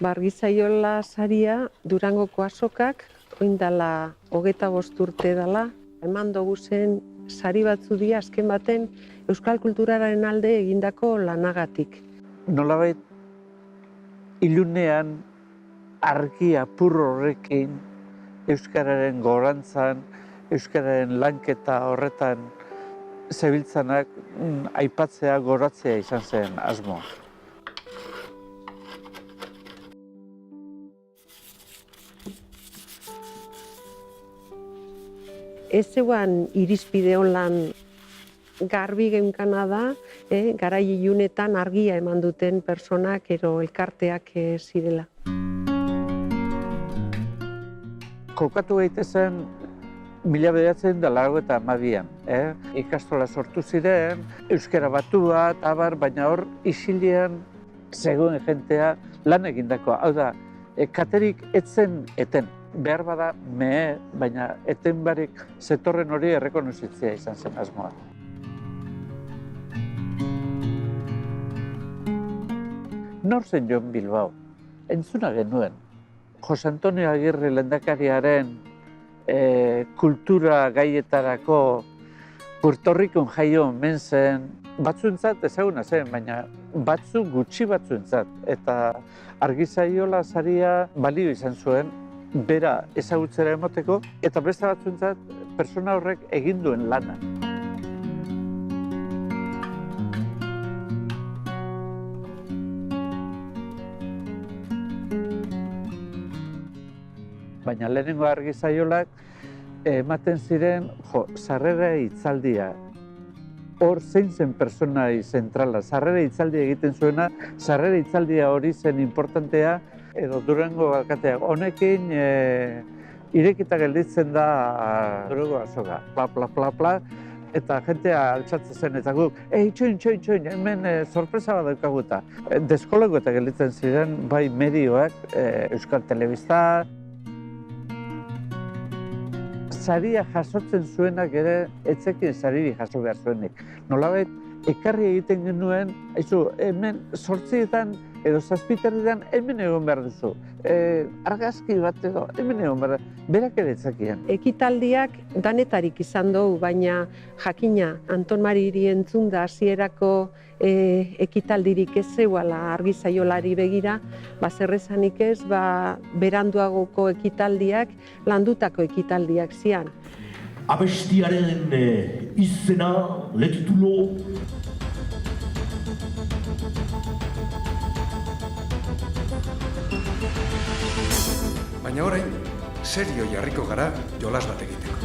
Argizaiola saria Durangoko azokak, oindala 25 urte dela, eman dugu zen sari batzu dira azken baten euskal kulturaren alde egindako lanagatik. Nolabait ilunean argi apur horrekin euskararen gorantzan, euskararen lanketa horretan zebiltzanak aipatzea, goratzea izan zen asmoa. Ez zeuan irizpide lan garbi geunkana da, garai ilunetan argia eman duten personak ero elkarteak zirela. Kokatu gaitezen 1982an, ikastola sortu ziren, euskara batu bat, abar, baina hor isilean zegoen jentea lan egindakoa. Hau da, katerik etzen eten. Behar bada mehe, baina eten barik zetorren hori errekonozitzea izan zen asmoa. Nor zen Jon Bilbao? Entzuna genuen. Jose Antonio Agirre lehendakariaren kultura gaietarako Puerto Ricon jaio omen zen, batzuentzat ezaguna zen, baina batzu gutxi batzuentzat. Eta Argizaiola saria balio izan zuen, bera ezagutzera emoteko, eta beste batzuentzat pertsona horrek egin duen lana. Baina lehenengo Argizaiolak ematen ziren sarrera hitzaldia. Hor zein zen pertsonai zentrala, sarrera hitzaldia egiten zuena, sarrera hitzaldia hori zen importantea, edo Durango alkateak honekin irekita gelditzen da Durango azoka, pla, eta jentea altxatzen zen eta guk, itxoin, hemen sorpresa bat daukaguta. Deskolego eta gelditzen ziren, bai medioak, Euskal Telebista, saria jasotzen zuenak ere, etzekin sariri jaso behar zuenik. Nolabait, ekarri egiten genuen, hemen 8etan edo 7etan hemen egon behar duzu. Argazki bat edo hemen egon behar duzu. Berak ere etzakien. Ekitaldiak danetarik izan dugu, baina jakina Anton Mariri entzun da hasierako ekitaldirik ez zeuala Argizaiolari begira, zerrezanik ez, beranduagoko ekitaldiak, landutako ekitaldiak zian. Abestiaren izena, letitulo. Baina orain, serio jarriko gara jolas bat egiteko.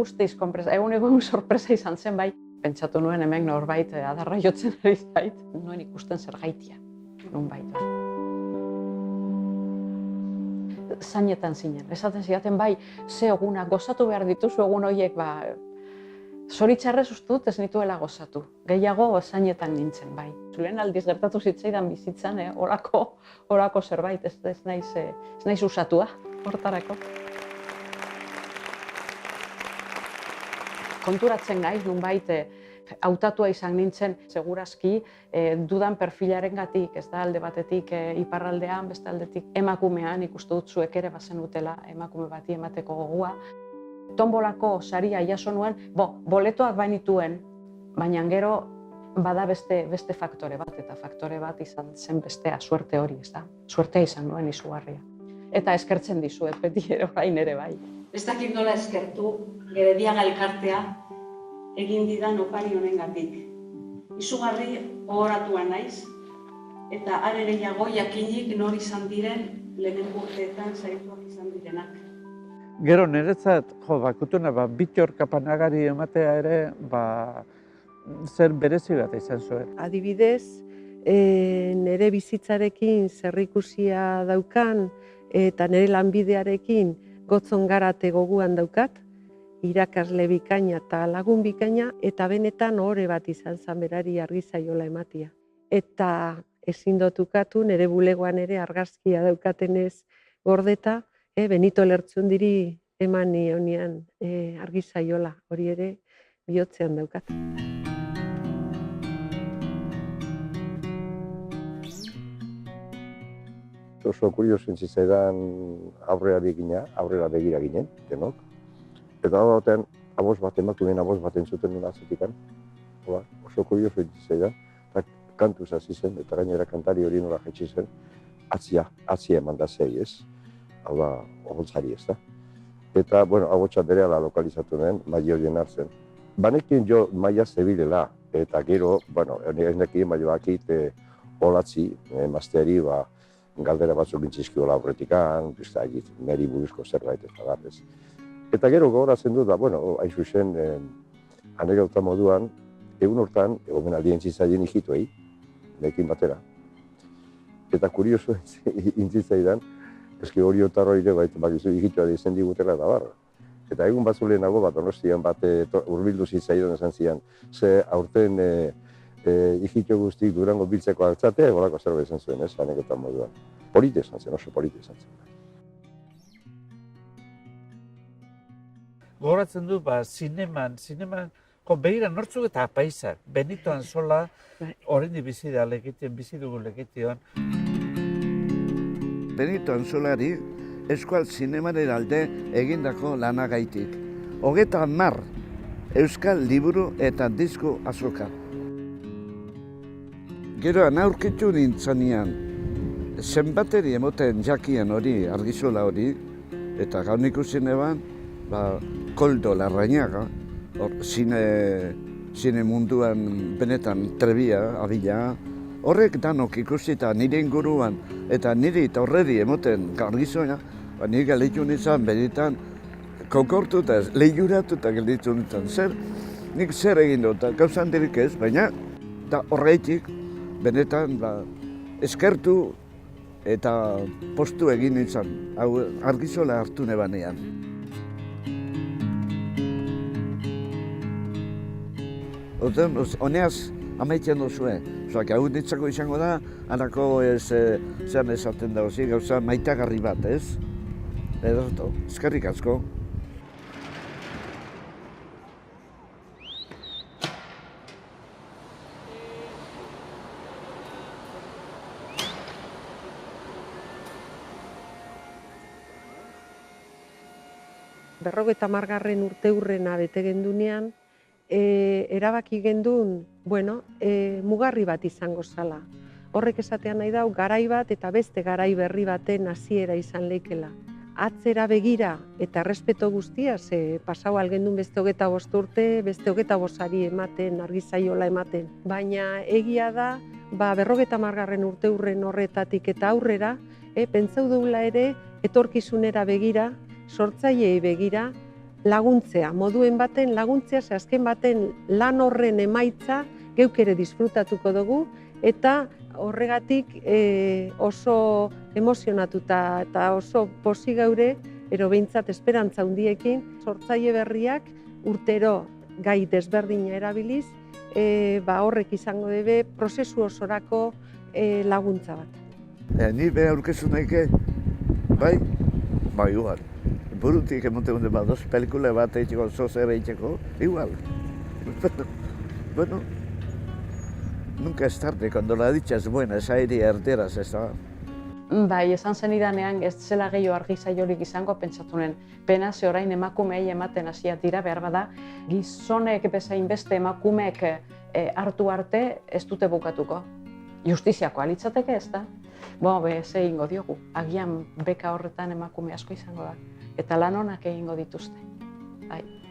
Usteiz egun sorpresa izan zen bai. Pentsatu nuen hemen norbait adarra jotzen ari zait. Nuen ikusten zergaitia, nonbait. Zainetan zinen, esaten zidaten bai, ze egunak gozatu behar dituzu egun horiek, zoritxarrez uste dut ez nituela gozatu. Gehiago zainetan nintzen bai. Lehen aldiz gertatu zitzaidan bizitzan, orako zerbait, ez naiz usatua, hortarako. Konturatzen naiz, nonbait hautatua izan nintzen, segurazki dudan perfilarengatik, ez da alde batetik iparraldean, beste aldetik emakumean, ikustu dut zuek ere bazenutela emakume bati emateko gogoa. Tonbolako saria jaso nuen, boletoak bainituen, baina gero bada beste faktore bat, eta faktore bat izan zen bestea, suerte hori, ez da? Suertea izan nuen izugarria. Eta eskertzen dizuet, beti ere orain ere bai. Ez dakit nola eskertu, Gerediaga elkartea egin didan opari honengatik. Izugarri ohoratua naiz, eta are gehiago jakinik nor izan diren lehenengo urteetan zaituak izan direnak. Gero niretzat, Kutuna, Bittor Kapanagari ematea ere, zer berezi bat izan zuen. Adibidez, nire bizitzarekin zerrikusia daukan eta nire lanbidearekin gotzon garate goguan daukat, irakasle bikaina eta lagun bikaina, eta benetan ohore bat izan zan berari argizaiola ematia. Eta ezin dut ukatu, nire bulegoan ere argazkia daukatenez gordeta, Benito Lertxundiri eman nionean argizaiola, hori ere bihotzean daukat. Oso kurioso zitzaidan aurrera begira ginen, denok. Eta hau batean, aboz bat, emakumeen aboz bat entzuten nuen atzetikan. Oso kurioso zitzaidan, eta kantuz hasi zen, eta gainera kantari hori nola jaitsi zen, atzia eman da zei, ez? Hau da, oholtzari, ez da? Eta, bueno, abotsa berehala lokalizatu nuen, maia horien hartzen. Banekin jo maia zebilela, eta gero, bueno, ez nekien maio bakit olatzi, emazteari, galdera batzuk intzizkiola aurretikan, neri buruzko zerbait eta da, ez. Eta gero gogoratzen dut, bueno, hain zuzen, anekdota moduan, egun hortan, omenaldi entzitzaien hijituei, nekin batera. Eta kurioso intzitzaidan, eski hori otarro ere, bakizu hijitua dizen digutela eta barra. Eta egun batzu lehenago bat, Donostian bat hurbildu zitzaidan esan zian, ze aurten hijitu guztik Durango biltzeko hartzatea, egolako zerbait izan zuen, ez, anekdota moduan. Polite izan zen, oso polite izan zen. Gogoratzen du, zineman, begira nortzuk eta apaisak. Benito Anzola, oraindik bizi da lekitien, bizi dugu lekition. Benito Anzolari eskual zinemaren alde egindako lanagaitik. 30 euskal liburu eta disko azoka. Gero aurkitu nintzanean, zenbateri emoten jakien hori, argizola hori, eta gaun ikusi neban, Koldo Larrañaga, zine munduan benetan trebia, abila, horrek danok ikusita nire inguruan eta nire eta horredi emoten argizoa, nire galitu nintzen benetan kokortuta, lehiuratuta gelditu nintzen. Nik zer egin dut, gauzan dirik ez, baina horreitik benetan eskertu eta postu egin nintzen, argizola hartu nebanean. Honeaz amaitzen duzue. Hau ditzako izango da, anako zean esaten da, gauza maitagarri bat, ez? Ederto, eskerrik asko. Berrogeita hamargarren urteurrena bete gendunean, erabaki gendun, mugarri bat izango zala. Horrek esatean nahi dau, garai bat eta beste garai berri baten hasiera izan leikela. Atzera begira eta errespeto guztia, ze pasau algendun beste 25 urte, beste 25ari ematen, argizaiola ematen. Baina egia da, berrogeita hamargarren urteurren horretatik eta aurrera, pentsau dugula ere, etorkizunera begira, sortzaileei begira, laguntzea, moduen baten laguntzea, ze azken baten lan horren emaitza geuk ere disfrutatuko dugu, eta horregatik oso emozionatuta eta oso posi gaure, ero behintzat esperantza handiekin, sortzaile berriak urtero gai desberdina erabiliz, horrek izango debe prozesu osorako laguntza bat. Ni be aurkezu naike, bai igual. Burutik emoten dut badoz, pelikula bat eitxeko, zozer eitxeko, igual. Bueno, nunca es tarde, cuando la dicha es buena, esa iria erderaz, ez da. Bai, esan zenidanean ez zela gehiago argizaiorik izango pentsatunen. Pena, ze orain emakumeei ematen hasia dira, behar bada, gizonek bezain beste emakumeek hartu arte ez dute bukatuko. Justiziako alitzateke ez da. Ze egingo diogu, agian beka horretan emakume asko izango da. Eta lan honak egingo dituzte. Bai.